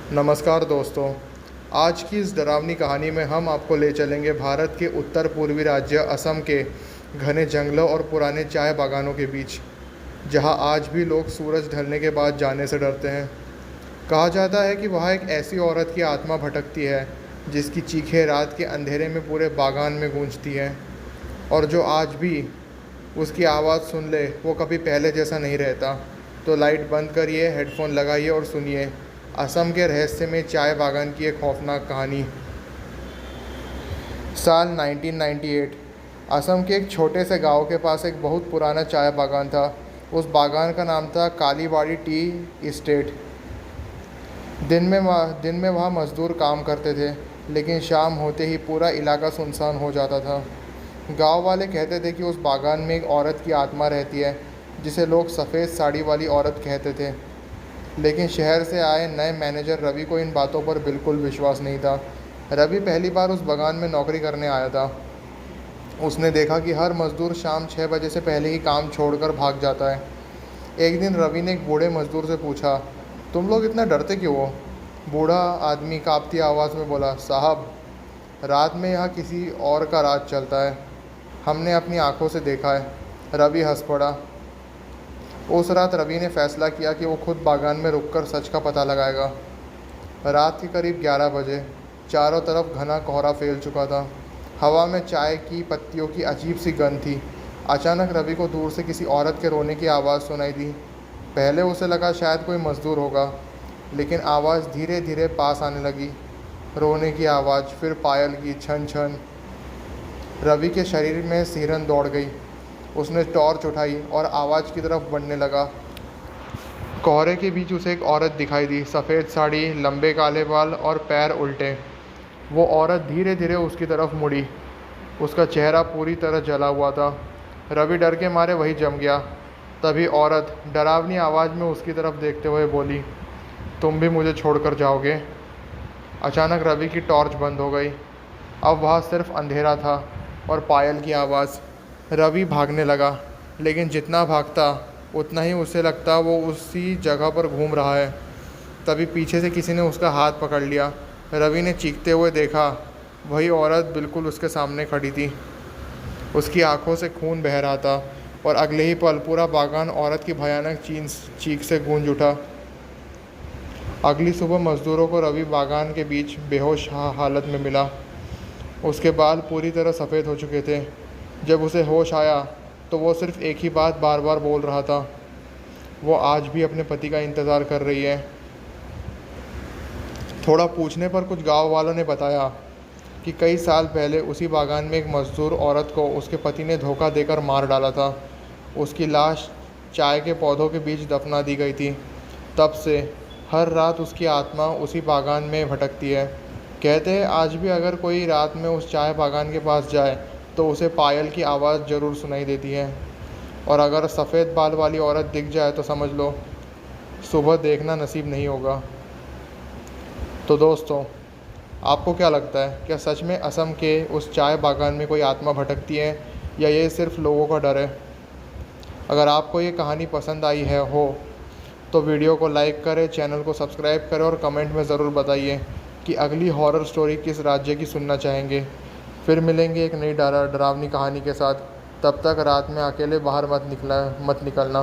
नमस्कार दोस्तों। आज की इस डरावनी कहानी में हम आपको ले चलेंगे भारत के उत्तर पूर्वी राज्य असम के घने जंगलों और पुराने चाय बागानों के बीच, जहां आज भी लोग सूरज ढलने के बाद जाने से डरते हैं। कहा जाता है कि वहाँ एक ऐसी औरत की आत्मा भटकती है जिसकी चीखें रात के अंधेरे में पूरे बागान में गूंजती हैं, और जो आज भी उसकी आवाज़ सुन ले वो कभी पहले जैसा नहीं रहता। तो लाइट बंद करिए, हेडफोन लगाइए और सुनिए असम के रहस्यमय चाय बागान की एक खौफनाक कहानी। साल 1998। असम के एक छोटे से गांव के पास एक बहुत पुराना चाय बागान था। उस बागान का नाम था कालीबाड़ी टी इस्टेट। दिन में वहाँ मज़दूर काम करते थे, लेकिन शाम होते ही पूरा इलाका सुनसान हो जाता था। गांव वाले कहते थे कि उस बागान में एक औरत की आत्मा रहती है, जिसे लोग सफ़ेद साड़ी वाली औरत कहते थे। लेकिन शहर से आए नए मैनेजर रवि को इन बातों पर बिल्कुल विश्वास नहीं था। रवि पहली बार उस बागान में नौकरी करने आया था। उसने देखा कि हर मज़दूर शाम 6 बजे से पहले ही काम छोड़कर भाग जाता है। एक दिन रवि ने एक बूढ़े मज़दूर से पूछा, तुम लोग इतना डरते क्यों हो? बूढ़ा आदमी काँपती आवाज़ में बोला, साहब, रात में यहाँ किसी और का राज चलता है। हमने अपनी आंखों से देखा है। रवि हंस पड़ा। उस रात रवि ने फैसला किया कि वो खुद बागान में रुककर सच का पता लगाएगा। रात के करीब 11 बजे चारों तरफ घना कोहरा फैल चुका था। हवा में चाय की पत्तियों की अजीब सी गंध थी। अचानक रवि को दूर से किसी औरत के रोने की आवाज़ सुनाई दी। पहले उसे लगा शायद कोई मज़दूर होगा, लेकिन आवाज़ धीरे धीरे पास आने लगी। रोने की आवाज़, फिर पायल की छन छन। रवि के शरीर में सिहरन दौड़ गई। उसने टॉर्च उठाई और आवाज़ की तरफ बढ़ने लगा। कोहरे के बीच उसे एक औरत दिखाई दी, सफ़ेद साड़ी, लंबे काले बाल और पैर उल्टे। वो औरत धीरे धीरे उसकी तरफ मुड़ी। उसका चेहरा पूरी तरह जला हुआ था। रवि डर के मारे वहीं जम गया। तभी औरत डरावनी आवाज़ में उसकी तरफ देखते हुए बोली, तुम भी मुझे छोड़कर जाओगे? अचानक रवि की टॉर्च बंद हो गई। अब वहाँ सिर्फ अंधेरा था और पायल की आवाज़। रवि भागने लगा, लेकिन जितना भागता उतना ही उसे लगता वो उसी जगह पर घूम रहा है। तभी पीछे से किसी ने उसका हाथ पकड़ लिया। रवि ने चीखते हुए देखा, वही औरत बिल्कुल उसके सामने खड़ी थी। उसकी आंखों से खून बह रहा था और अगले ही पल पूरा बागान औरत की भयानक चीख से गूंज उठा। अगली सुबह मज़दूरों को रवि बागान के बीच बेहोश हालत में मिला। उसके बाल पूरी तरह सफ़ेद हो चुके थे। जब उसे होश आया तो वो सिर्फ एक ही बात बार बार बोल रहा था, वो आज भी अपने पति का इंतज़ार कर रही है। थोड़ा पूछने पर कुछ गांव वालों ने बताया कि कई साल पहले उसी बागान में एक मज़दूर औरत को उसके पति ने धोखा देकर मार डाला था। उसकी लाश चाय के पौधों के बीच दफना दी गई थी। तब से हर रात उसकी आत्मा उसी बागान में भटकती है। कहते हैं आज भी अगर कोई रात में उस चाय बागान के पास जाए तो उसे पायल की आवाज़ ज़रूर सुनाई देती है। और अगर सफ़ेद बाल वाली औरत दिख जाए तो समझ लो सुबह देखना नसीब नहीं होगा। तो दोस्तों, आपको क्या लगता है, क्या सच में असम के उस चाय बागान में कोई आत्मा भटकती है या ये सिर्फ लोगों का डर है? अगर आपको ये कहानी पसंद आई है तो वीडियो को लाइक करें, चैनल को सब्सक्राइब करें और कमेंट में ज़रूर बताइए कि अगली हॉरर स्टोरी किस राज्य की सुनना चाहेंगे। फिर मिलेंगे एक नई डरावनी कहानी के साथ। तब तक रात में अकेले बाहर मत निकलना।